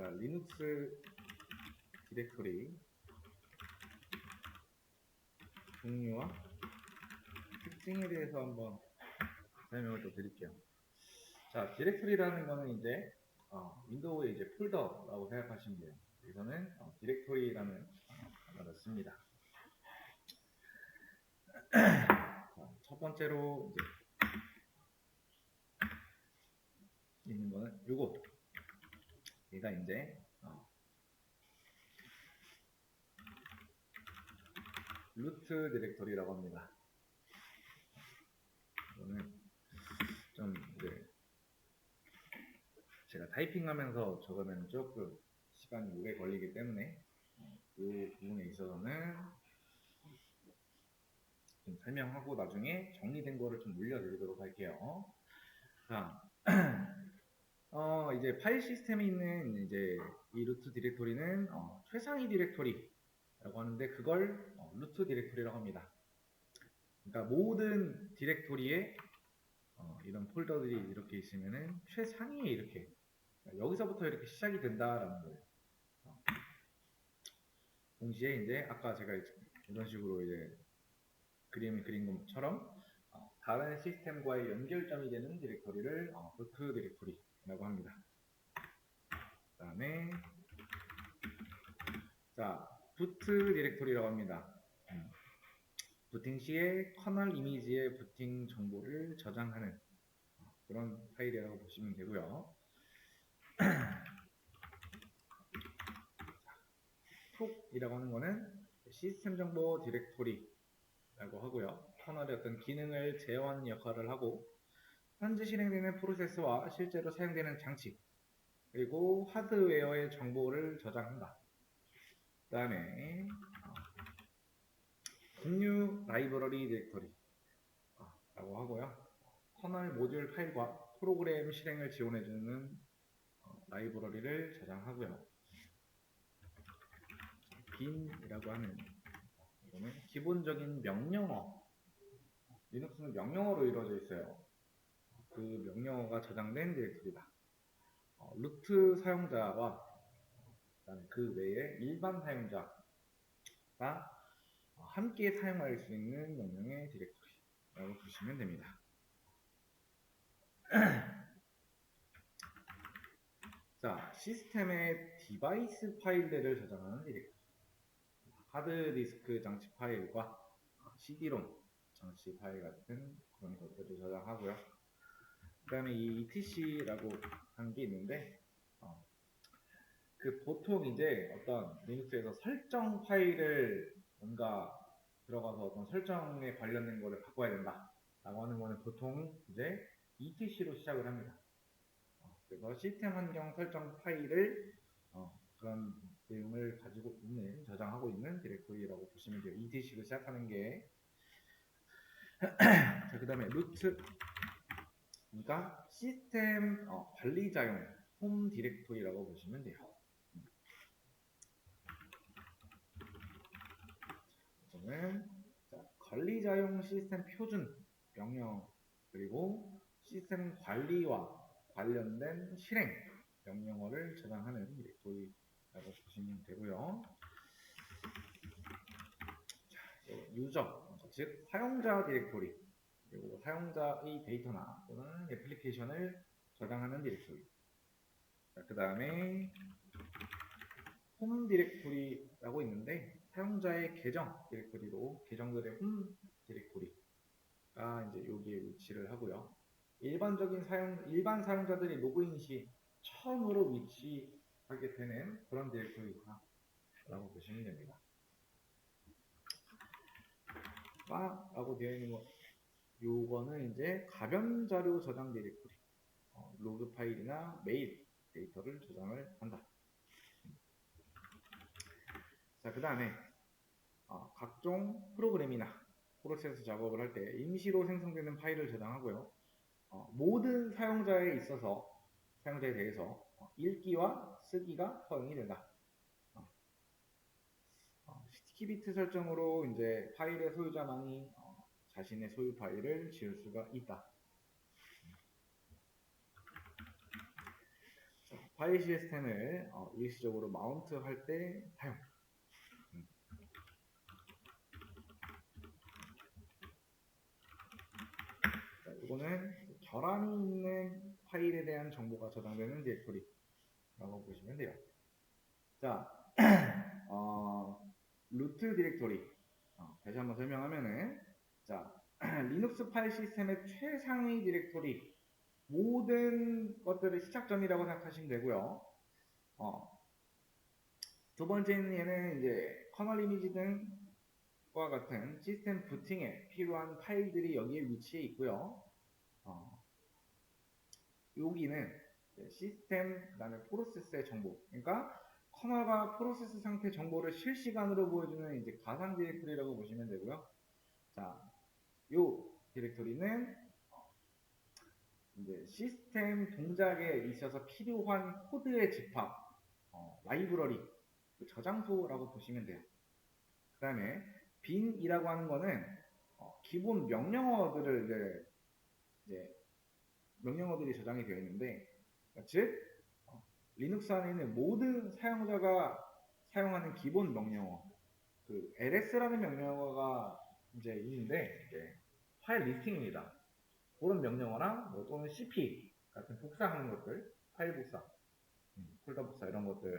자, 리눅스 디렉토리 종류와 특징에 대해서 한번 설명을 또 드릴게요. 자, 디렉토리라는 거는 이제 윈도우의 이제 폴더라고 생각하시면 돼요. 여기서는 디렉토리라는 단어를 씁니다. 자, 첫 번째로 이제 있는 거는 요거. 얘가 이제 루트 디렉토리라고 합니다. 이거는 좀 이제 제가 타이핑하면서 적으면 조금 시간이 오래 걸리기 때문에 이 부분에 있어서는 좀 설명하고 나중에 정리된 거를 좀 물려드리도록 할게요. 자, 이제 파일 시스템에 있는 이제 이 루트 디렉토리는 최상위 디렉토리라고 하는데 그걸 루트 디렉토리라고 합니다. 그러니까 모든 디렉토리에 이런 폴더들이 이렇게 있으면은 최상위에 이렇게 여기서부터 이렇게 시작이 된다라는 거예요. 동시에 이제 아까 제가 이런 식으로 이제 그림을 그린 것처럼 다른 시스템과의 연결점이 되는 디렉토리를 루트 디렉토리라고 합니다. 그 다음에 자, 부트 디렉토리라고 합니다. 부팅 시에 커널 이미지의 부팅 정보를 저장하는 그런 파일이라고 보시면 되고요. 톡이라고 하는 거는 시스템 정보 디렉토리라고 하고요. 커널의 어떤 기능을 제어하는 역할을 하고 현재 실행되는 프로세스와 실제로 사용되는 장치 그리고 하드웨어의 정보를 저장한다. 그 다음에 공유 라이브러리 디렉토리 라고 하고요. 커널 모듈 파일과 프로그램 실행을 지원해주는 라이브러리를 저장하고요. bin이라고 하는 이거는 기본적인 명령어. 리눅스는 명령어로 이루어져 있어요. 그 명령어가 저장된 디렉토리다. 루트 사용자와 그다음에 그 외에 일반 사용자가 함께 사용할 수 있는 명령의 디렉토리라고 보시면 됩니다. 자, 시스템의 디바이스 파일들을 저장하는 디렉토리. 하드디스크 장치 파일과 CD롬 장치 파일 같은 그런 것들을 저장하고요. 그 다음에 이 ETC라고 하는 게 있는데 그 보통 이제 어떤 리눅스에서 설정 파일을 뭔가 들어가서 어떤 설정에 관련된 거를 바꿔야 된다 라고 하는 거는 보통 이제 ETC로 시작을 합니다. 그래서 시스템 환경 설정 파일을 그런 내용을 가지고 있는 저장하고 있는 디렉토리라고 보시면 돼요. ETC로 시작하는 게 자, 그 다음에 루트 그러니까 시스템 관리자용 홈 디렉토리라고 보시면 돼요. 저는 관리자용 시스템 표준 명령 그리고 시스템 관리와 관련된 실행 명령어를 저장하는 디렉토리라고 보시면 되고요. 자, 유저 즉 사용자 디렉토리 그리고 사용자의 데이터나 또는 애플리케이션을 저장하는 디렉토리. 그 다음에 홈 디렉토리라고 있는데 사용자의 계정 디렉토리로 계정들의 홈 디렉토리가 이제 여기에 위치를 하고요. 일반 사용자들이 로그인 시 처음으로 위치하게 되는 그런 디렉토리라고 보시면 됩니다. 라고 되어 있는 거 요거는 이제 가변 자료 저장 디렉토리 로그 파일이나 메일 데이터를 저장을 한다. 자, 그 다음에 각종 프로그램이나 프로세스 작업을 할 때 임시로 생성되는 파일을 저장하고요. 모든 사용자에 대해서 읽기와 쓰기가 허용이 된다. 스티키 비트 설정으로 이제 파일의 소유자만이 자신의 소유 파일을 지울 수가 있다. 파일 시스템을 일시적으로 마운트 할 때 사용. 자, 이거는 결함이 있는 파일에 대한 정보가 저장되는 디렉토리라고 보시면 돼요. 자, 루트 디렉토리. 다시 한번 설명하면은, 자, 리눅스 파일 시스템의 최상위 디렉토리, 모든 것들의 시작점이라고 생각하시면 되고요. 두 번째는 얘는 이제 커널 이미지 등과 같은 시스템 부팅에 필요한 파일들이 여기에 위치해 있고요. 여기는 시스템, 그 다음에 프로세스의 정보. 그러니까 커널과 프로세스 상태 정보를 실시간으로 보여주는 이제 가상 디렉토리라고 보시면 되고요. 자, 요 디렉토리는 이제 시스템 동작에 있어서 필요한 코드의 집합, 라이브러리, 그 저장소라고 보시면 돼요. 그 다음에 bin이라고 하는 거는 기본 명령어들을 이제 명령어들이 저장이 되어 있는데, 즉 리눅스 안에 있는 모든 사용자가 사용하는 기본 명령어, 그 ls라는 명령어가 이제 있는데 이제 파일 리스팅입니다. 그런 명령어랑 뭐 또는 cp 같은 복사하는 것들, 파일 복사, 폴더 복사 이런 것들에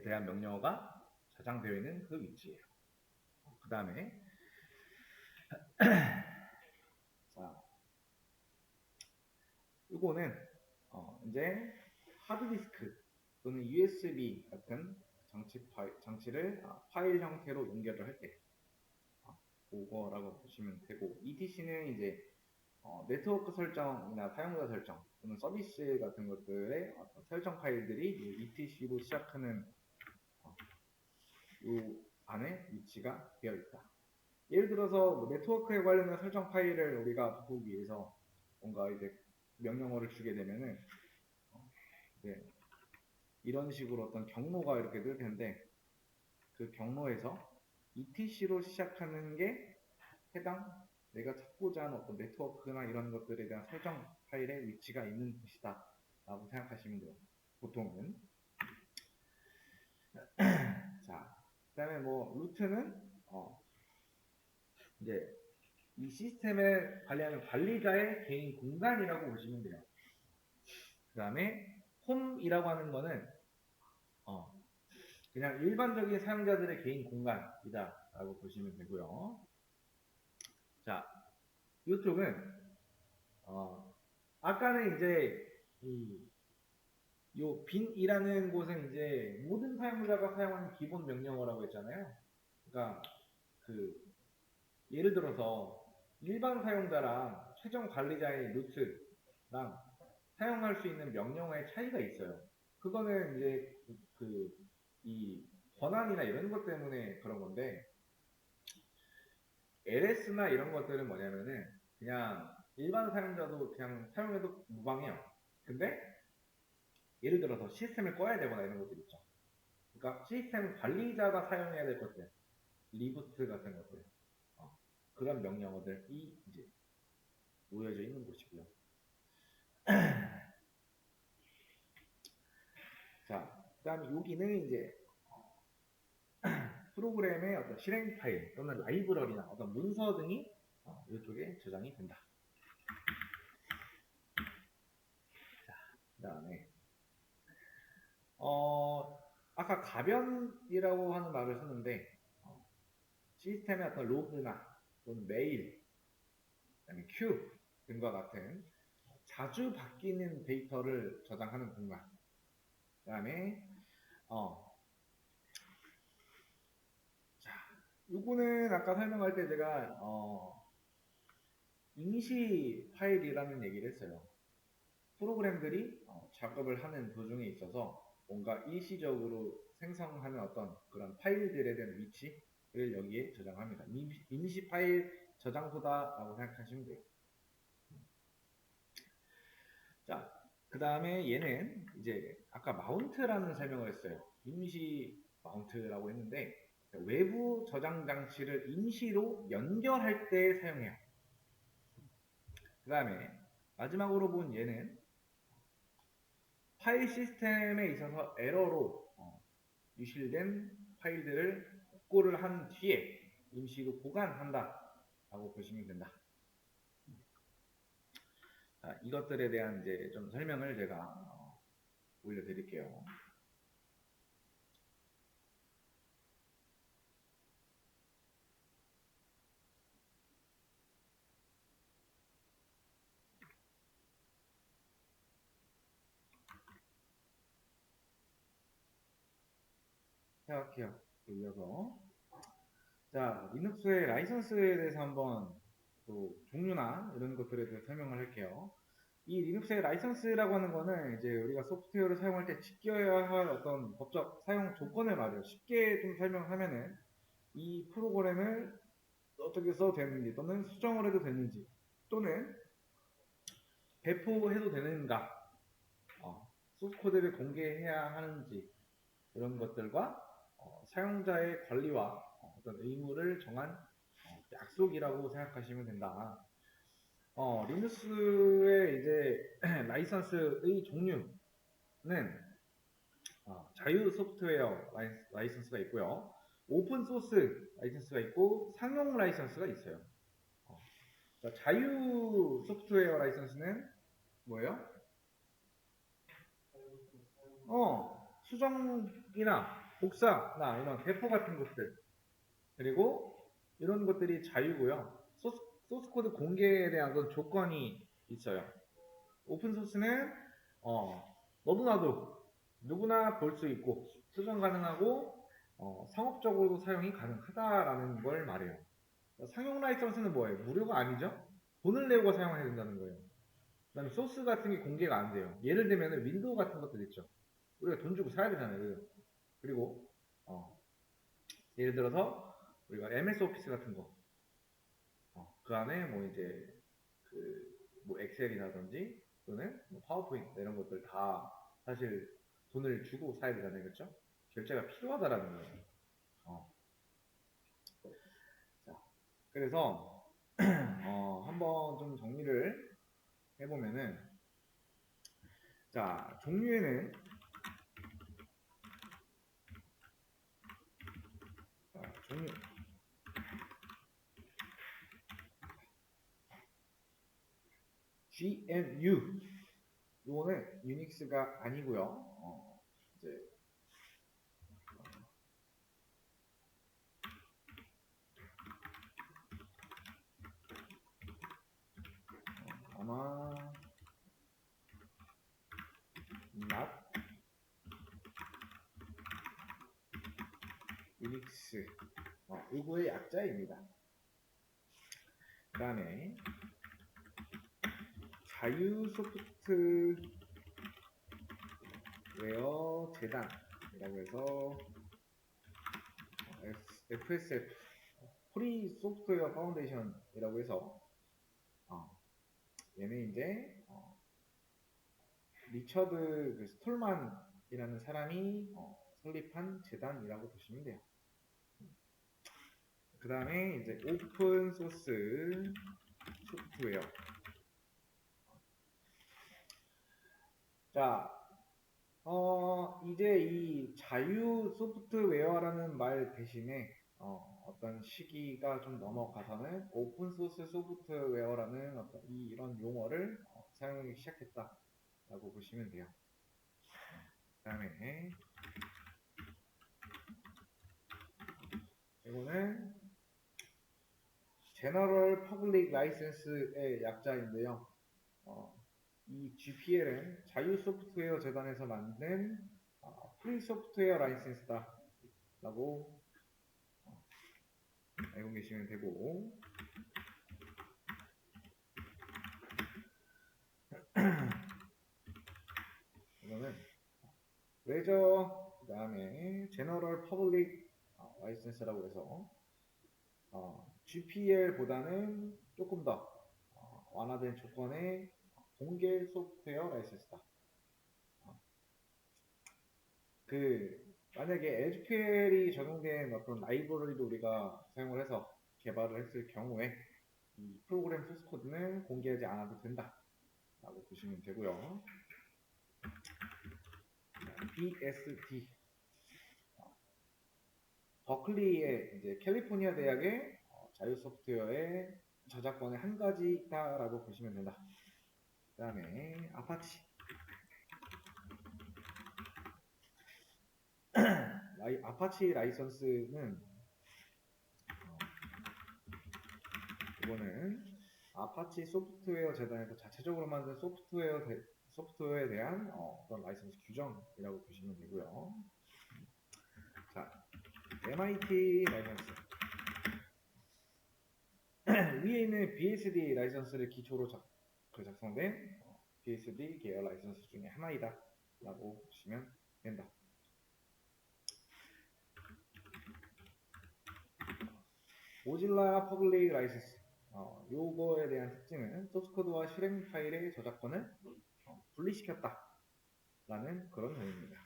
대한 명령어가 저장되어 있는 그 위치예요. 그 다음에 자, 이거는 이제 하드디스크 또는 USB 같은 장치를 파일 형태로 연결을 할 때 그거라고 보시면 되고, ETC는 이제 네트워크 설정이나 사용자 설정 또는 서비스 같은 것들의 어떤 설정 파일들이 ETC로 시작하는 이 안에 위치가 되어 있다. 예를 들어서 뭐 네트워크에 관련된 설정 파일을 우리가 보기 위해서 뭔가 이제 명령어를 주게 되면은 이제 이런 식으로 어떤 경로가 이렇게 뜰 텐데, 그 경로에서 ETC로 시작하는 게 해당 내가 찾고자 하는 어떤 네트워크나 이런 것들에 대한 설정 파일의 위치가 있는 곳이다 라고 생각하시면 돼요, 보통은. 자, 그 다음에 뭐 루트는 이제 이 시스템을 관리하는 관리자의 개인 공간이라고 보시면 돼요. 그 다음에 홈이라고 하는 거는 그냥 일반적인 사용자들의 개인 공간이다 라고 보시면 되고요. 자, 이쪽은 아까는 이제 요 bin이라는 곳은 이제 모든 사용자가 사용하는 기본 명령어라고 했잖아요. 그러니까 그 예를 들어서 일반 사용자랑 최종 관리자의 루트랑 사용할 수 있는 명령어의 차이가 있어요. 그거는 이제 이 권한이나 이런 것 때문에 그런 건데, LS나 이런 것들은 뭐냐면은 그냥 일반 사용자도 그냥 사용해도 무방해요. 근데 예를 들어서 시스템을 꺼야 되거나 이런 것들 있죠. 그러니까 시스템 관리자가 사용해야 될 것들, 리부트 같은 것들, 그런 명령어들이 이제 모여져 있는 곳이고요. 자, 그 다음에 여기는 이제 프로그램의 어떤 실행 파일 또는 라이브러리나 어떤 문서 등이 이쪽에 저장이 된다. 자, 그 다음에 아까 가변이라고 하는 말을 썼는데, 시스템의 어떤 로그나 또는 메일, 그다음에 큐 등과 같은 자주 바뀌는 데이터를 저장하는 공간. 그 다음에 자, 요거는 아까 설명할 때 제가 임시 파일이라는 얘기를 했어요. 프로그램들이 작업을 하는 도중에 있어서 뭔가 일시적으로 생성하는 어떤 그런 파일들에 대한 위치를 여기에 저장합니다. 임시 파일 저장소다라고 생각하시면 돼요. 자, 그 다음에 얘는 이제 아까 마운트라는 설명을 했어요. 임시 마운트라고 했는데 외부 저장 장치를 임시로 연결할 때 사용해요. 그 다음에 마지막으로 본 얘는 파일 시스템에 있어서 에러로 유실된 파일들을 복구를 한 뒤에 임시로 보관한다 라고 보시면 된다. 자, 이것들에 대한 이제 좀 설명을 제가 올려드릴게요. 생각해요. 이어서 자, 리눅스의 라이선스에 대해서 한번 또 종류나 이런 것들에 대해서 설명을 할게요. 이 리눅스의 라이선스라고 하는 거는 이제 우리가 소프트웨어를 사용할 때 지켜야 할 어떤 법적 사용 조건을 말이에요. 쉽게 좀 설명하면은 이 프로그램을 어떻게 써도 되는지 또는 수정을 해도 되는지 또는 배포해도 되는가, 소스 코드를 공개해야 하는지 이런 것들과 사용자의 권리와 어떤 의무를 정한 약속이라고 생각하시면 된다. 리눅스의 이제 라이선스의 종류는 자유 소프트웨어 라이선스가 있고요. 오픈 소스 라이선스가 있고 상용 라이선스가 있어요. 자유 소프트웨어 라이선스는 뭐예요? 수정이나 복사나 이런 배포 같은 것들 그리고 이런 것들이 자유고요. 소스 코드 공개에 대한 어떤 조건이 있어요. 오픈 소스는 너도 나도 누구나 볼 수 있고 수정 가능하고 상업적으로도 사용이 가능하다라는 걸 말해요. 상용 라이선스는 뭐예요? 무료가 아니죠? 돈을 내고 사용해야 된다는 거예요. 그다음에 소스 같은 게 공개가 안 돼요. 예를 들면 윈도우 같은 것들 있죠. 우리가 돈 주고 사야 되잖아요. 그리고 예를 들어서 우리가 MS 오피스 같은 거 그 안에 뭐 이제 뭐 엑셀이라든지 또는 뭐 파워포인트 이런 것들 다 사실 돈을 주고 사야 되잖아요. 그렇죠? 결제가 필요하다라는 거예요. 자, 그래서 한번 좀 정리를 해보면은 자, 종류에는 종류 GNU 이거는 유닉스가 아니고요. 이제 아마 not 유닉스 이거의 약자입니다. 그 다음에 자유 소프트웨어 재단이라고 해서 FSF 프리 소프트웨어 파운데이션이라고 해서 얘는 이제 리처드 스톨만이라는 사람이 설립한 재단이라고 보시면 돼요. 그 다음에 이제 오픈 소스 소프트웨어. 자, 이제 이 자유 소프트웨어라는 말 대신에 어떤 시기가 좀 넘어가서는 오픈 소스 소프트웨어라는 어떤 이런 용어를 사용하기 시작했다라고 보시면 돼요. 그 다음에 이거는 General Public License의 약자인데요. 이 GPL은 자유 소프트웨어 재단에서 만든 프리 소프트웨어 라이센스다 라고 알고 계시면 되고 이거는 레저 그 다음에 제너럴 퍼블릭 라이센스라고 해서 GPL보다는 조금 더 완화된 조건의 공개 소프트웨어 라이센스다. 만약에 SQL이 적용된 어떤 라이브러리도 우리가 사용을 해서 개발을 했을 경우에 이 프로그램 소스 코드는 공개하지 않아도 된다 라고 보시면 되고요. BSD. 버클리의 이제 캘리포니아 대학의 자유 소프트웨어의 저작권의 한 가지다라고 보시면 된다. 그 다음에 아파치. 아파치 라이선스는 이거는 아파치 소프트웨어 재단에서 자체적으로 만든 소프트웨어에 대한 어떤 라이선스 규정이라고 보시면 되고요. 자, MIT 라이선스. 위에 있는 BSD 라이선스를 기초로 작성된 BSD 계열 라이선스 중에 하나이다 라고 보시면 된다. 모질라 퍼블릭 라이선스. 요거에 대한 특징은 소스코드와 실행 파일의 저작권을 분리시켰다 라는 그런 내용입니다.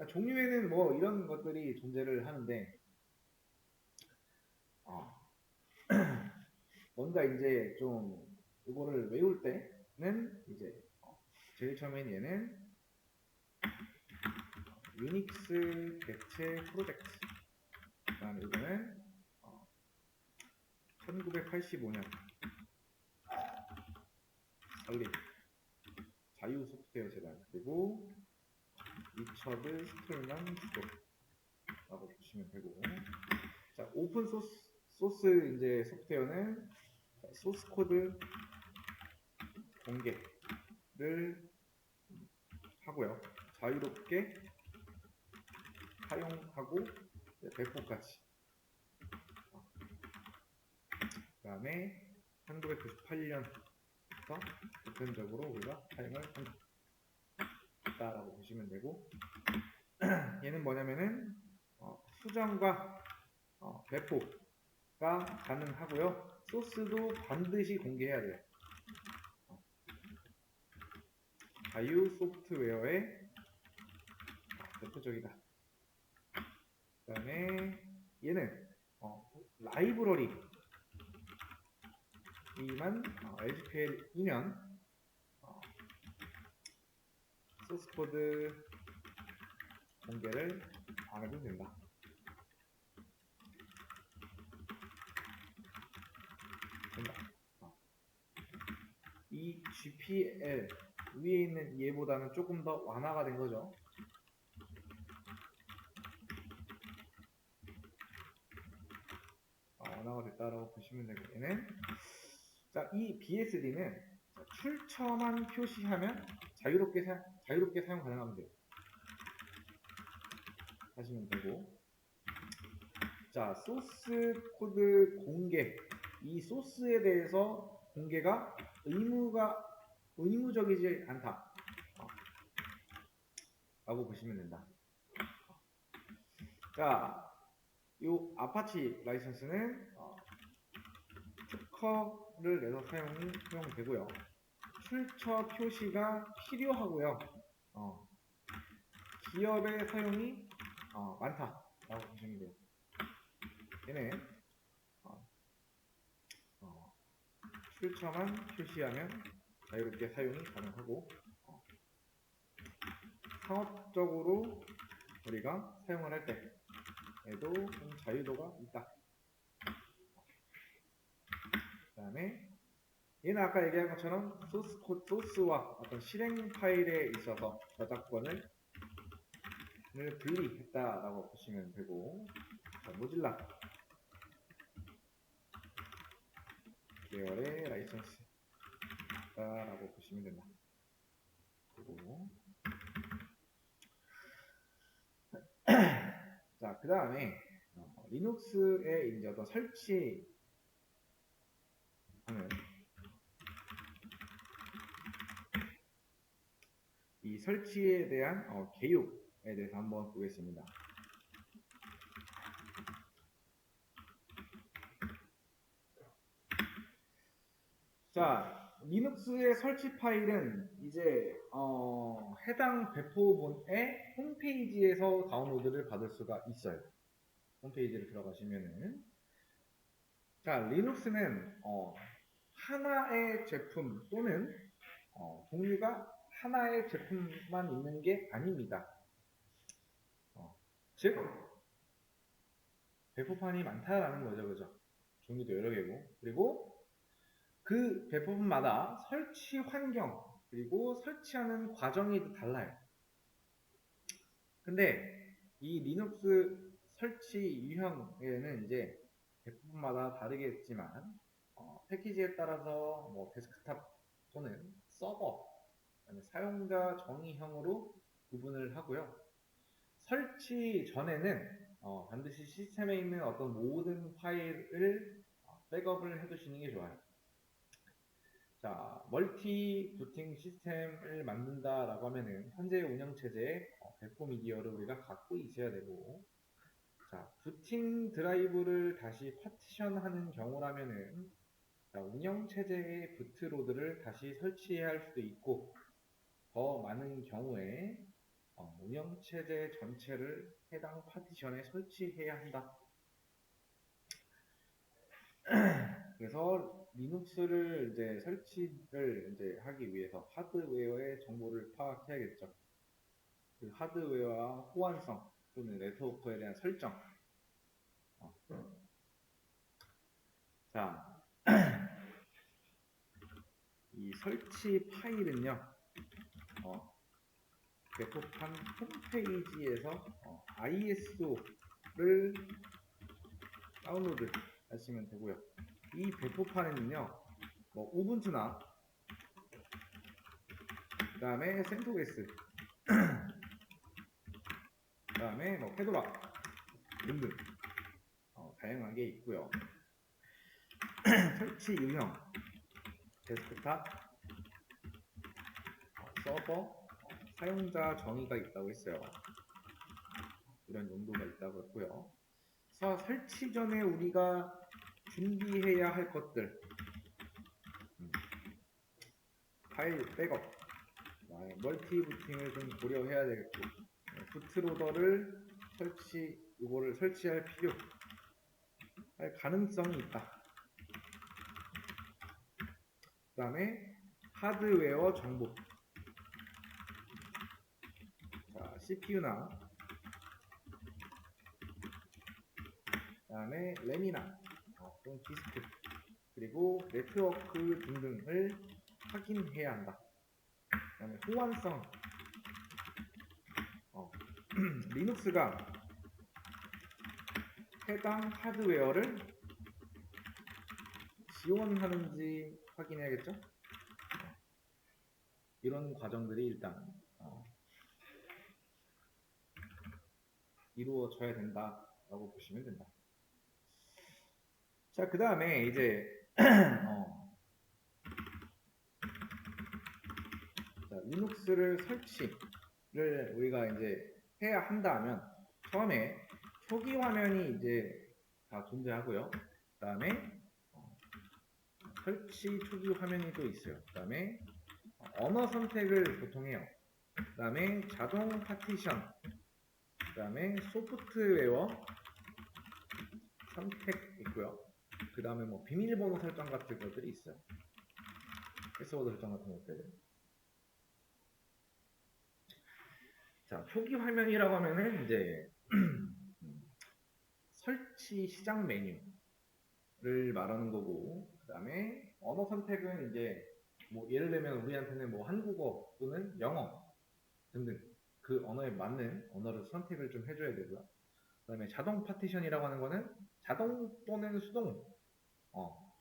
종류에는 뭐 이런 것들이 존재를 하는데 뭔가 이제 좀 이거를 외울 때는 이제 제일 처음엔 얘는 유닉스 개체 프로젝트. 그 다음에 이거는 1985년 설립 자유 소프트웨어 재단, 그리고 리처드 스톨만 주도라고 보시면 되고, 자, 오픈 소스 이제 소프트웨어는 소스 코드 공개를 하고요. 자유롭게 사용하고 배포까지. 그 다음에 1998년부터 보편적으로 우리가 사용을 한다라고 보시면 되고, 얘는 뭐냐면은 수정과 배포가 가능하고요. 소스도 반드시 공개해야 돼요. 자유 소프트웨어의 대표적이다. 그 다음에 얘는 라이브러리만 SQL이면 소스코드 공개를 안 해도 된다. 이 GPL 위에 있는 얘보다는 조금 더 완화가 된 거죠. 완화가 됐다라고 보시면 되고, 얘는 자, 이 BSD는 출처만 표시하면 자유롭게 사용 가능하면 돼요. 하시면 되고, 자, 소스 코드 공개. 이 소스에 대해서 공개가 의무적이지 않다 라고 보시면 된다. 자, 이 아파치 라이선스는 특허를 내서 사용되고요. 출처 표시가 필요하고요. 기업의 사용이 많다라고 보시면 돼요. 얘는 출처만 표시하면 자유롭게 사용이 가능하고, 상업적으로 우리가 사용을 할 때에도 좀 자유도가 있다. 그 다음에 얘는 아까 얘기한 것처럼 소스와 어떤 실행 파일에 있어서 저작권을 분리했다라고 보시면 되고, 모질라 계열의 라이선스다라고 보시면 된다. 그리고 자, 그 다음에 리눅스에 이제 어떤 설치하는 이 설치에 대한 개요에 대해서 한번 보겠습니다. 자, 리눅스의 설치 파일은 이제 해당 배포본의 홈페이지에서 다운로드를 받을 수가 있어요. 홈페이지를 들어가시면은, 자, 리눅스는 하나의 제품 또는 종류가 하나의 제품만 있는 게 아닙니다. 즉 배포판이 많다라는 거죠, 그죠? 종류도 여러 개고, 그리고 그 배포판마다 설치 환경 그리고 설치하는 과정이 또 달라요. 근데 이 리눅스 설치 유형에는 이제 배포판마다 다르겠지만 패키지에 따라서 뭐 데스크탑 또는 서버, 사용자 정의형으로 구분을 하고요. 설치 전에는 반드시 시스템에 있는 어떤 모든 파일을 백업을 해두시는 게 좋아요. 자, 멀티 부팅 시스템을 만든다라고 하면은 현재 운영체제에 배포 미디어를 우리가 갖고 있어야 되고, 자, 부팅 드라이브를 다시 파티션하는 경우라면은 자, 운영체제의 부트로드를 다시 설치해야 할 수도 있고, 더 많은 경우에 운영체제 전체를 해당 파티션에 설치해야 한다. 그래서 리눅스를 이제 설치를 이제 하기 위해서 하드웨어의 정보를 파악해야겠죠. 그 하드웨어와 호환성 또는 네트워크에 대한 설정. 자, 이 설치 파일은요, 배포판 홈페이지에서 ISO를 다운로드 하시면 되고요. 이 배포판에는요, 뭐 우분투나 그 다음에 센토게스, 그 다음에 뭐 페도라 등등 다양하게 있고요. 설치 유형, 데스크탑, 서버, 사용자 정의가 있다고 했어요. 이런 용도가 있다고 했고요. 그래서 설치 전에 우리가 준비해야 할 것들, 파일 백업, 멀티 부팅을 좀 고려해야 되겠고, 부트로더를 이거를 설치할 할 가능성이 있다. 그 다음에 하드웨어 정보, 자, CPU나 그 다음에 램이나 또는 디스크, 그리고 네트워크 등등을 확인해야 한다. 그 다음에 호환성, 리눅스가 해당 하드웨어를 지원하는지 확인해야겠죠? 이런 과정들이 일단 이루어져야 된다라고 보시면 된다. 자, 그 다음에 이제 자, 리눅스를 설치를 우리가 이제 해야 한다면 처음에 초기 화면이 이제 다 존재하고요. 그 다음에 설치 초기 화면이 또 있어요. 그 다음에 언어 선택을 보통 해요. 그 다음에 자동 파티션, 그 다음에 소프트웨어 선택 있고요. 그 다음에 뭐 비밀번호 설정 같은 것들이 있어요. 패스워드 설정 같은 것들. 자, 초기 화면이라고 하면은 이제 설치 시작 메뉴를 말하는 거고, 그 다음에 언어 선택은 이제 뭐 예를 들면 우리한테는 뭐 한국어 또는 영어 등등 그 언어에 맞는 언어를 선택을 좀 해줘야 되고요. 그 다음에 자동 파티션이라고 하는 거는 자동 또는 수동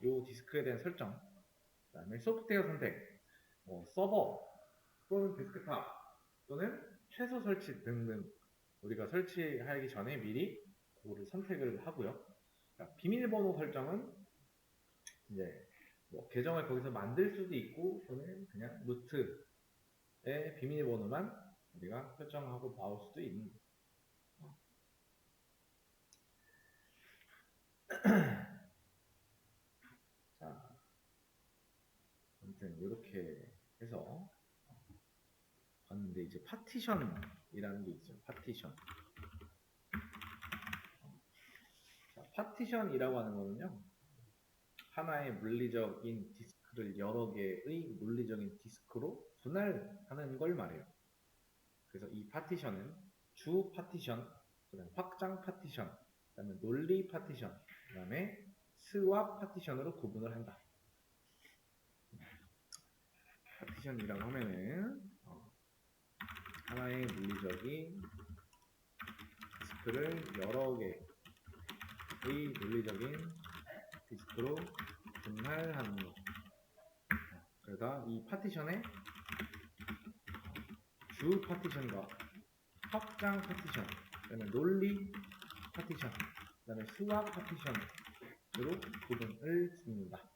요 디스크에 대한 설정, 그 다음에 소프트웨어 선택, 서버 또는 데스크탑 또는 최소 설치 등등 우리가 설치하기 전에 미리 그거를 선택을 하고요. 그러니까 비밀번호 설정은 이제 뭐 계정을 거기서 만들 수도 있고 또는 그냥 루트의 비밀번호만 우리가 설정하고 나올 수도 있는 거예요. 자, 아무튼 이렇게 해서 봤는데 이제 파티션이라는 게 있죠. 파티션. 자, 파티션이라고 하는 거는요. 하나의 물리적인 디스크를 여러 개의 물리적인 디스크로 분할하는 걸 말해요. 그래서 이 파티션은 주 파티션, 그다음에 확장 파티션, 그다음에 논리 파티션, 그다음에 스왑 파티션으로 구분을 한다. 파티션이라고 하면은 하나의 물리적인 디스크를 여러 개의 논리적인 디스크로 분할하는 것. 그러니까 이 파티션의 주 파티션과 확장 파티션, 그다음에 논리 파티션, 그다음에 스왑 파티션으로 구분을 짓는다.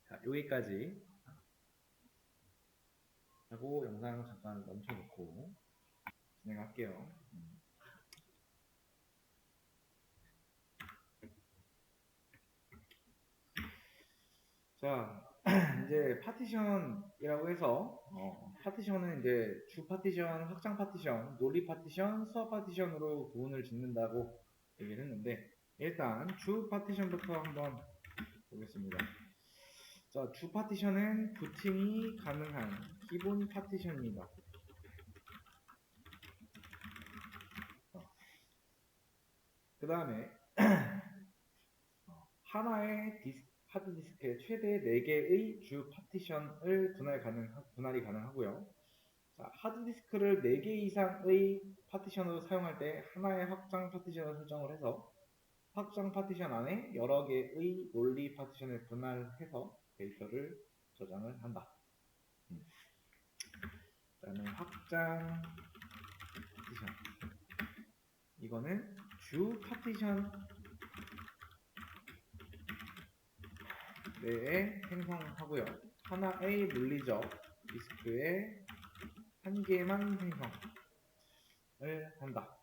자, 여기까지 하고 영상 잠깐 멈춰놓고 진행할게요. 자, 이제 파티션이라고 해서 파티션은 이제 주 파티션, 확장 파티션, 논리 파티션, 수학 파티션으로 구분을 짓는다고 얘기를 했는데 일단 주 파티션부터 한번 보겠습니다. 자, 주 파티션은 부팅이 가능한 기본 파티션입니다. 그 다음에 하나의 하드디스크의 최대 4개의 주 파티션을 분할이 가능하고요. 자, 하드디스크를 4개 이상의 파티션으로 사용할 때 하나의 확장 파티션을 설정을 해서 확장 파티션 안에 여러 개의 논리 파티션을 분할해서 데이터를 저장을 한다. 그 다음에 확장 파티션, 이거는 주 파티션 내에 생성하고요. 하나의 물리적 디스크에 한 개만 생성을 한다.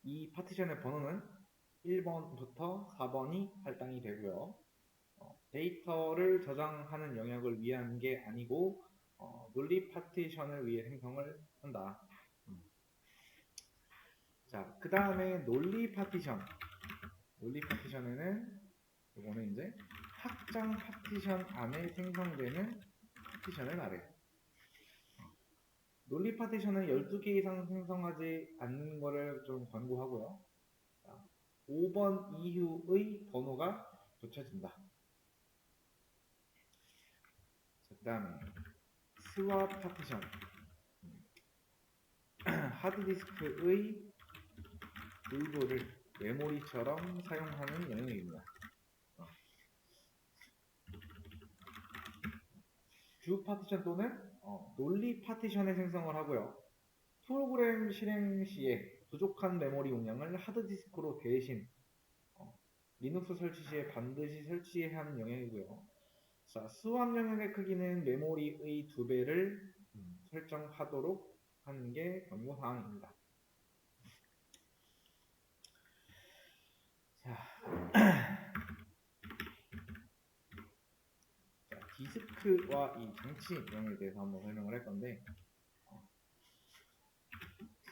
이 파티션의 번호는 1번부터 4번이 할당이 되고요. 데이터를 저장하는 영역을 위한 게 아니고 논리 파티션을 위해 생성을 한다. 자, 그 다음에 논리 파티션. 논리 파티션에는 이거는 이제 확장 파티션 안에 생성되는 파티션을 말해요. 논리 파티션은 12개 이상 생성하지 않는 것을 좀 권고하고요. 5번 이후의 번호가 붙여진다. 그 다음에 스왑 파티션. 하드디스크의 일부를 메모리처럼 사용하는 영역입니다. 주 파티션 또는 논리 파티션을 생성을 하고요. 프로그램 실행 시에 부족한 메모리 용량을 하드디스크로 대신 리눅스 설치 시에 반드시 설치해야 하는 영역이고요. 자, 스왑 영역의 크기는 메모리의 2배를 설정하도록 하는 게 권고사항입니다. 자, 디스크와 이 장치 내용에 대해서 한번 설명을 할 건데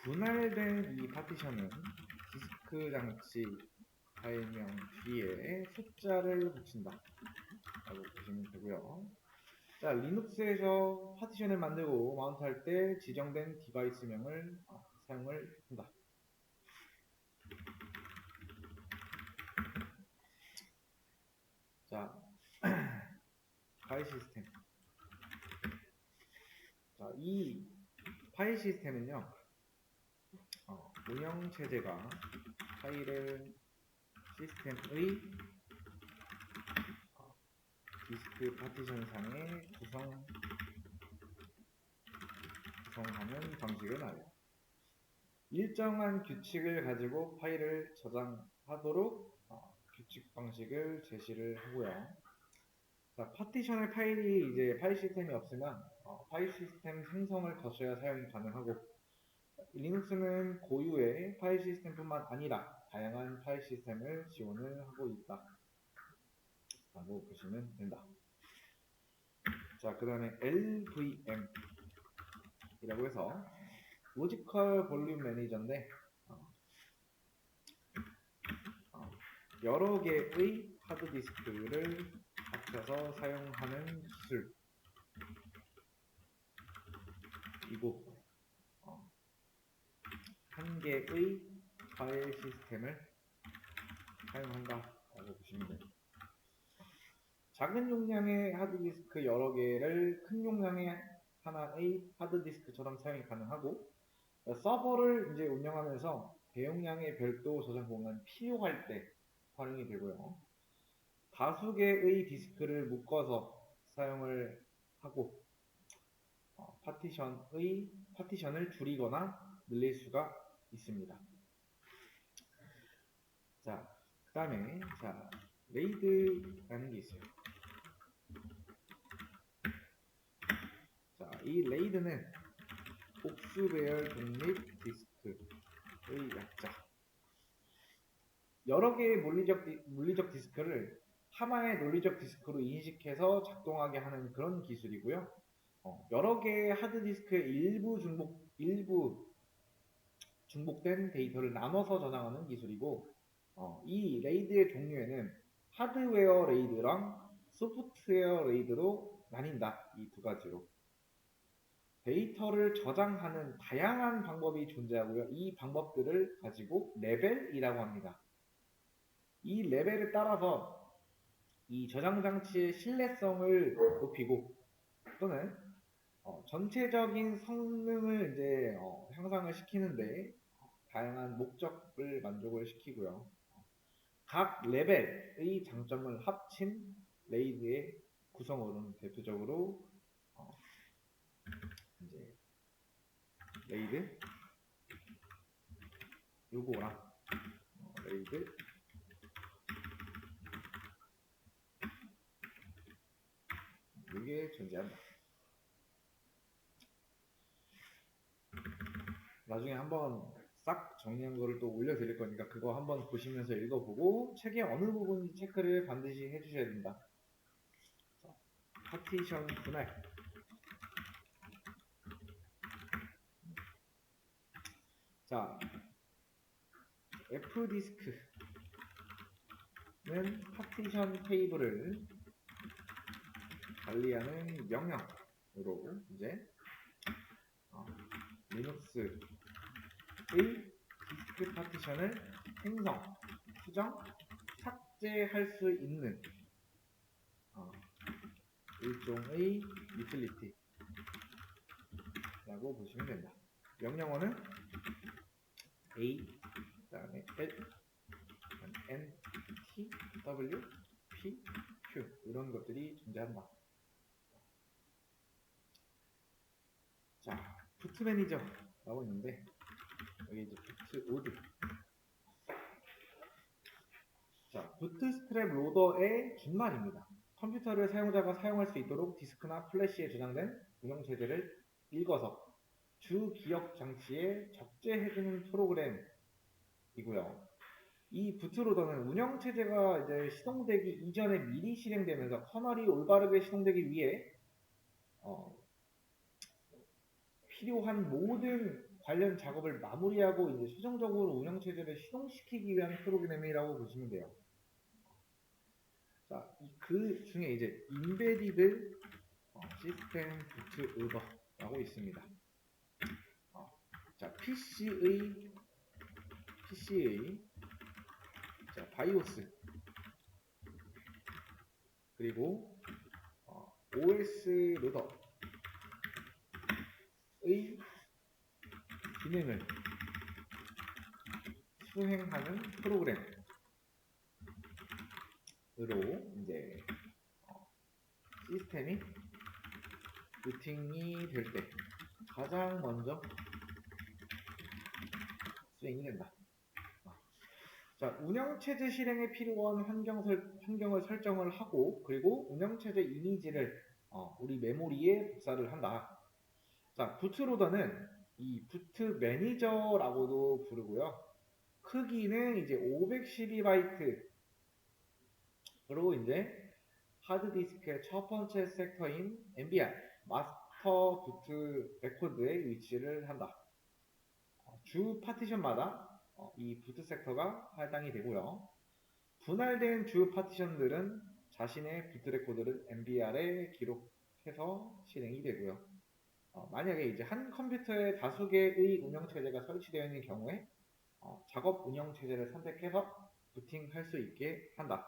분할된 이 파티션은 디스크 장치 파일명 뒤에 숫자를 붙인다 라고 보시면 되고요. 자, 리눅스에서 파티션을 만들고 마운트할 때 지정된 디바이스명을 사용을 한다. 자, 파일 시스템. 자, 이 파일 시스템은요, 운영체제가 파일을 시스템의 디스크 파티션 상에 구성하는 방식을 말해요. 일정한 규칙을 가지고 파일을 저장하도록 규칙 방식을 제시를 하고요. 자, 파티션의 파일이 이제 파일 시스템이 없으면 파일 시스템 생성을 거쳐야 사용이 가능하고 리눅스는 고유의 파일 시스템뿐만 아니라 다양한 파일 시스템을 지원을 하고 있다 라고 보시면 된다. 자, 그 다음에 LVM 이라고 해서 로지컬 볼륨 매니저인데 여러 개의 하드디스크를 붙여서 사용하는 기술이고 한 개의 파일 시스템을 사용한다라고 보시면 돼요. 작은 용량의 하드디스크 여러 개를 큰 용량의 하나의 하드디스크처럼 사용이 가능하고, 서버를 이제 운영하면서 대용량의 별도 저장 공간이 필요할 때 활용이 되고요. 다수 개의 디스크를 묶어서 사용을 하고, 파티션을 줄이거나 늘릴 수가 있습니다. 자, 그 다음에 레이드라는 게 있어요. 자, 이 레이드는 복수배열 독립 디스크의 약자. 여러 개의 물리적 디스크를 하나의 논리적 디스크로 인식해서 작동하게 하는 그런 기술이고요. 여러 개의 하드디스크의 일부 중복된 데이터를 나눠서 저장하는 기술이고, 이 레이드의 종류에는 하드웨어 레이드랑 소프트웨어 레이드로 나뉜다. 이 두 가지로. 데이터를 저장하는 다양한 방법이 존재하고요. 이 방법들을 가지고 레벨이라고 합니다. 이 레벨에 따라서 이 저장 장치의 신뢰성을 높이고 또는 전체적인 성능을 이제 향상을 시키는데 다양한 목적을 만족을 시키고요. 각 레벨의 장점을 합친 레이드의 구성으로는 대표적으로 이제 레이드 요거랑 레이드 이게 존재한다. 나중에 한번 싹 정리한 거를 또 올려드릴 거니까 그거 한번 보시면서 읽어보고 책의 어느 부분인지 체크를 반드시 해주셔야 된다. 파티션 분할. 자, F디스크는 파티션 테이블을 관리하는 명령으로 이제 리눅스의 디스크 파티션을 생성, 수정, 삭제할 수 있는 일종의 유틸리티라고 보시면 된다. 명령어는 A, 그 다음에 L, N, T, W, P, Q 이런 것들이 존재한다. 자, 부트 매니저라고 있는데 여기 이제 부트 오드. 자, 부트스트랩 로더의 준말입니다. 컴퓨터를 사용자가 사용할 수 있도록 디스크나 플래시에 저장된 운영체제를 읽어서 주 기억 장치에 적재해주는 프로그램이고요. 이 부트로더는 운영체제가 이제 시동되기 이전에 미리 실행되면서 커널이 올바르게 시동되기 위해 필요한 모든 관련 작업을 마무리하고 이제 최종적으로 운영체제를 시동시키기 위한 프로그램이라고 보시면 돼요. 자, 그 중에 이제 인베디드 시스템 부트 오더라고 있습니다. 자, PC의 자, 바이오스 그리고 OS 로더의 기능을 수행하는 프로그램으로 이제 시스템이 루팅이 될 때 가장 먼저 수행이 된다. 자, 운영체제 실행에 필요한 환경을 설정을 하고 그리고 운영체제 이미지를 우리 메모리에 복사를 한다. 자, 부트로더는 이 부트 매니저라고도 부르고요. 크기는 이제 512바이트로 이제 하드디스크의 첫 번째 섹터인 MBR 마스터 부트 레코드에 위치를 한다. 주 파티션마다 이 부트 섹터가 할당이 되고요. 분할된 주 파티션들은 자신의 부트 레코드를 MBR에 기록해서 실행이 되고요. 만약에 이제 한 컴퓨터에 다수 개의 운영체제가 설치되어 있는 경우에 작업 운영체제를 선택해서 부팅할 수 있게 한다.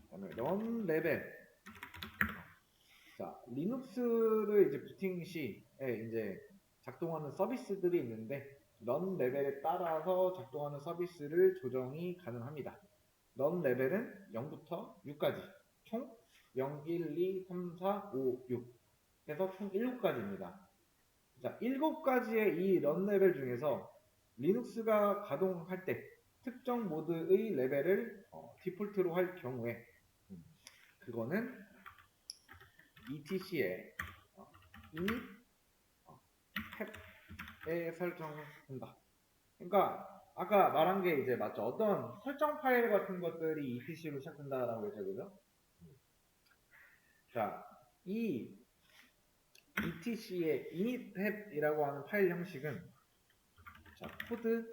그다음에 런 레벨. 자, 리눅스를 이제 부팅 시에 이제 작동하는 서비스들이 있는데 런 레벨에 따라서 작동하는 서비스를 조정이 가능합니다. 런 레벨은 0부터 6까지 총 0, 1, 2, 3, 4, 5, 6 해서 총 7가지입니다. 자, 7가지의 이 런 레벨 중에서 리눅스가 가동할 때 특정 모드의 레벨을 디폴트로 할 경우에 그거는 etc의 init 탭에 설정한다. 그러니까 아까 말한 게 이제 맞죠? 어떤 설정 파일 같은 것들이 etc로 시작된다라고 했죠, 그죠? 자, 이 etc의 init 탭이라고 하는 파일 형식은 자, 코드,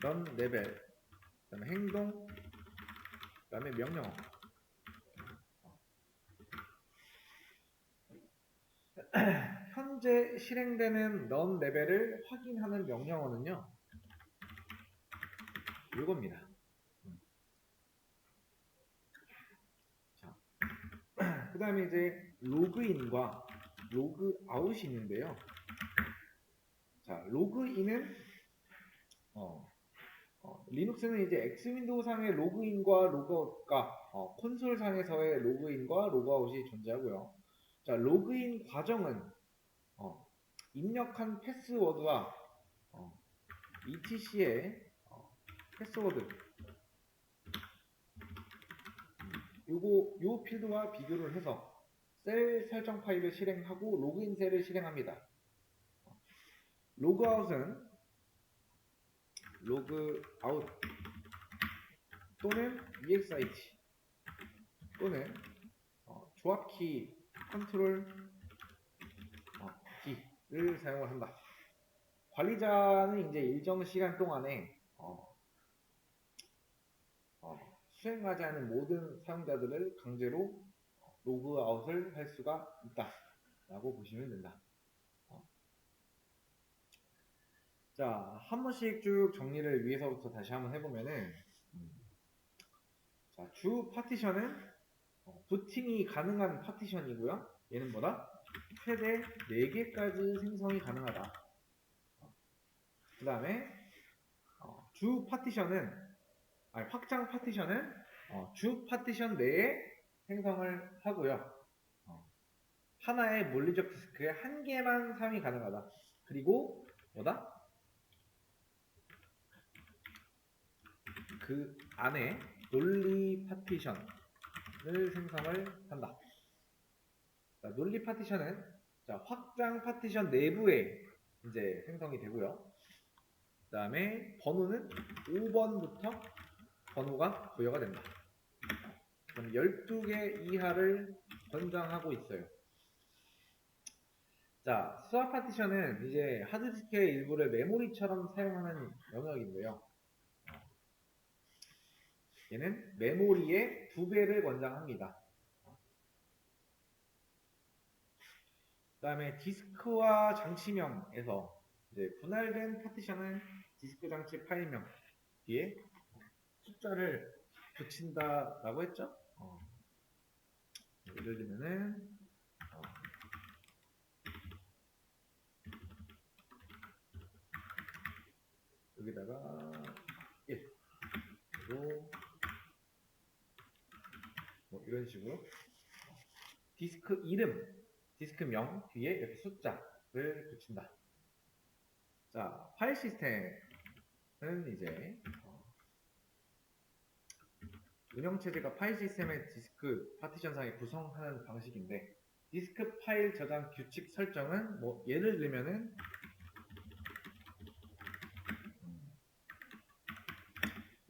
run 레벨, 그다음에 행동, 그다음에 명령어. 현재 실행되는 run 레벨을 확인하는 명령어는요, 이겁니다. 자, 그 다음에 이제 로그인과 로그아웃이 있는데요. 자, 로그인은 리눅스는 이제 엑스윈도우 상의 로그인과 로그아웃과 콘솔 상에서의 로그인과 로그아웃이 존재하고요. 자, 로그인 과정은 입력한 패스워드와 etc의 패스워드 요 필드와 비교를 해서 셀 설정 파일을 실행하고 로그인 셀을 실행합니다. 로그아웃은 로그아웃 또는 exit 또는 조합키 컨트롤 키를 사용을 한다. 관리자는 이제 일정 시간 동안에 수행하지 않은 모든 사용자들을 강제로 로그아웃을 할 수가 있다 라고 보시면 된다. 자, 한 번씩 쭉 정리를 위해서부터 다시 한번 해보면은 자, 주 파티션은 부팅이 가능한 파티션이고요. 얘는 뭐다? 최대 4개까지 생성이 가능하다. 그 다음에 주 파티션은 확장 파티션은 주 파티션 내에 생성을 하고요. 하나의 물리적 디스크에 한 개만 사용이 가능하다. 그리고 뭐다? 그 안에 논리 파티션을 생성을 한다. 자, 논리 파티션은 자, 확장 파티션 내부에 이제 생성이 되고요. 그 다음에 번호는 5번부터 번호가 부여가 된다. 그럼 12개 이하를 권장하고 있어요. 자, 스왑 파티션은 이제 하드디스크의 일부를 메모리처럼 사용하는 영역인데요. 얘는 메모리의 2배를 권장합니다. 그 다음에 디스크와 장치명에서 이제 분할된 파티션은 디스크 장치 파일명 뒤에 숫자를 붙인다라고 했죠? 예를 들면은 여기다가 1 그리고 뭐 이런 식으로 디스크 이름, 디스크명 뒤에 이렇게 숫자를 붙인다. 자, 파일 시스템은 이제 운영체제가 파일 시스템의 디스크 파티션상에 구성하는 방식인데 디스크 파일 저장 규칙 설정은 뭐 예를 들면은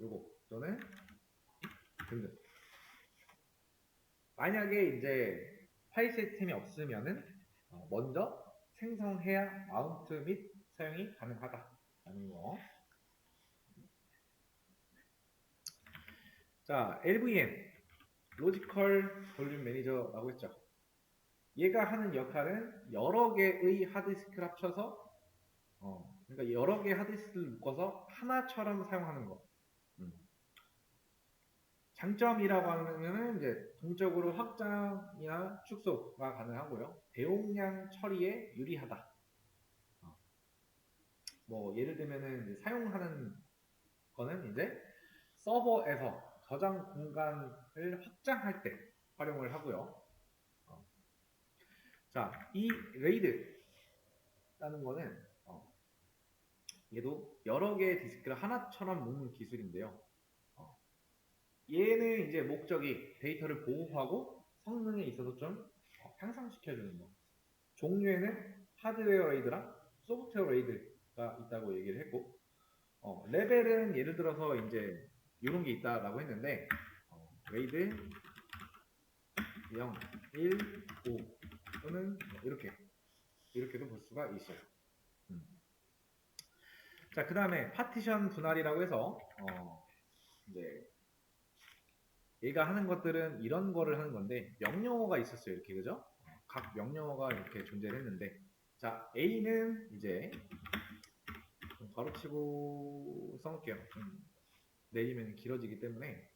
요거 또는 등등. 만약에 이제 파일 시스템이 없으면은 먼저 생성해야 마운트 및 사용이 가능하다라는 거. 자, LVM, 로지컬 볼륨 매니저라고 했죠. 얘가 하는 역할은 여러 개의 하드디스크를 합쳐서 그러니까 여러 개의 하드디스크를 묶어서 하나처럼 사용하는 거. 장점이라고 하면은 이제 동적으로 확장이나 축소가 가능하고요. 대용량 처리에 유리하다. 뭐 예를 들면은 이제 사용하는 거는 이제 서버에서 저장 공간을 확장할 때 활용을 하고요. 자, 이 레이드라는 거는 얘도 여러 개의 디스크를 하나처럼 묶는 기술인데요. 얘는 이제 목적이 데이터를 보호하고 성능에 있어서 좀 향상시켜주는 거. 종류에는 하드웨어 레이드랑 소프트웨어 레이드가 있다고 얘기를 했고, 레벨은 예를 들어서 이제 이런 게 있다라고 했는데, 레이드 0, 1, 5 또는 이렇게도 볼 수가 있어요. 자, 그 다음에 파티션 분할이라고 해서 이제 얘가 하는 것들은 이런 거를 하는 건데 명령어가 있었어요. 이렇게 그죠? 각 명령어가 이렇게 존재를 했는데 자, A는 이제 좀 가로치고 써놓을게요. 내리면 길어지기 때문에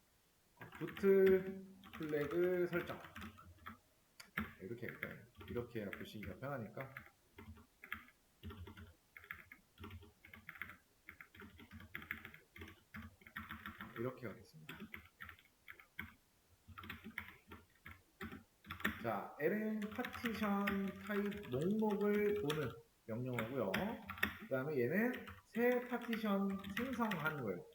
부트 플래그 설정 이렇게 보시기가 편하니까 이렇게 하겠습니다. 자, L은 파티션 타입 목록을 보는 명령어고요. 그 다음에 얘는 새 파티션 생성하는 거예요.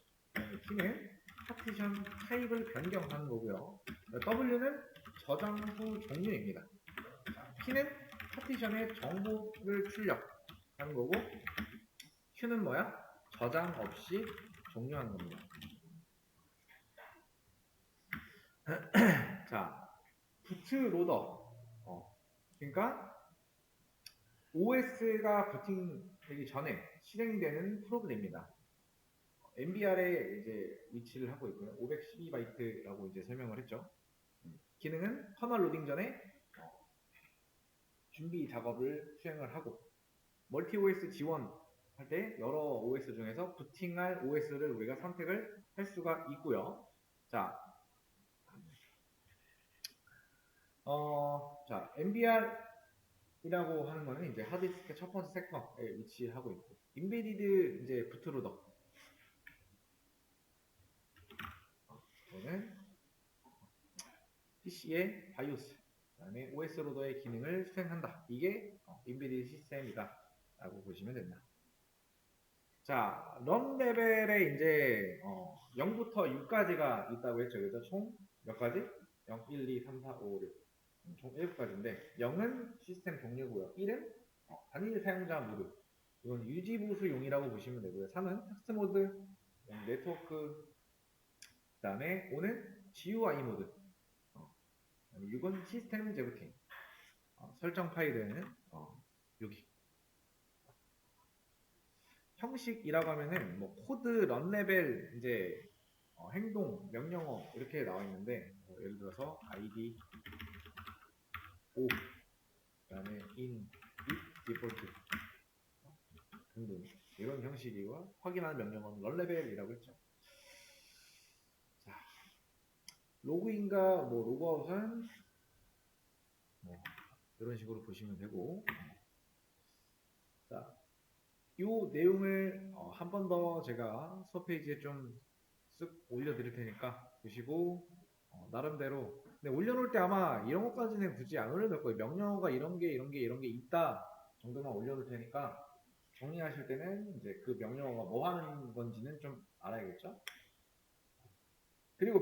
T는 파티션 타입을 변경하는 거고요. W는 저장 후 종료입니다. P는 파티션의 정보를 출력하는 거고 Q는 뭐야? 저장 없이 종료하는 겁니다. 자, 부트로더. 그러니까 OS가 부팅되기 전에 실행되는 프로그램입니다. MBR에 이제 위치를 하고 있고요. 512바이트라고 이제 설명을 했죠. 기능은 터널 로딩 전에 준비 작업을 수행을 하고 멀티 OS 지원할 때 여러 OS 중에서 부팅할 OS를 우리가 선택을 할 수가 있고요. 자, MBR이라고 하는 거는 이제 하드디스크의 첫 번째 섹터에 위치하고 있고, 인베디드 이제 부트로더. 저는 PC의 바이오스, 그다음에 OS 로더의 기능을 수행한다. 이게 인베디드 시스템이다. 라고 보시면 됩니다. 자, 런 레벨에 이제 0부터 6까지가 있다고 했죠. 그래서 총 몇 가지? 0, 1, 2, 3, 4, 5, 6. 총 7가지인데 0은 시스템 종류고요. 1은 단일 사용자 모드. 이건 유지 보수용이라고 보시면 되고요. 3은 텍스트 모드, 네트워크, 그 다음에 5는 GUI 모드, 6은 시스템 재부팅. 설정 파일은 여기. 형식이라고 하면은 뭐 코드, 런 레벨, 이제 행동, 명령어 이렇게 나와 있는데 예를 들어서 id o 그다음에 in default 등등 이런 형식이고 확인하는 명령어는 런 레벨이라고 했죠. 자, 로그인과 뭐 로그아웃은 뭐 이런 식으로 보시면 되고 자, 요 내용을 한 번 더 제가 수업 페이지에 좀 쓱 올려드릴 테니까 보시고 나름대로 근데 올려놓을 때 아마 이런 것까지는 굳이 안 올려둘 거예요. 명령어가 이런 게 있다 정도만 올려둘 테니까 정리하실 때는 이제 그 명령어가 뭐 하는 건지는 좀 알아야겠죠. 그리고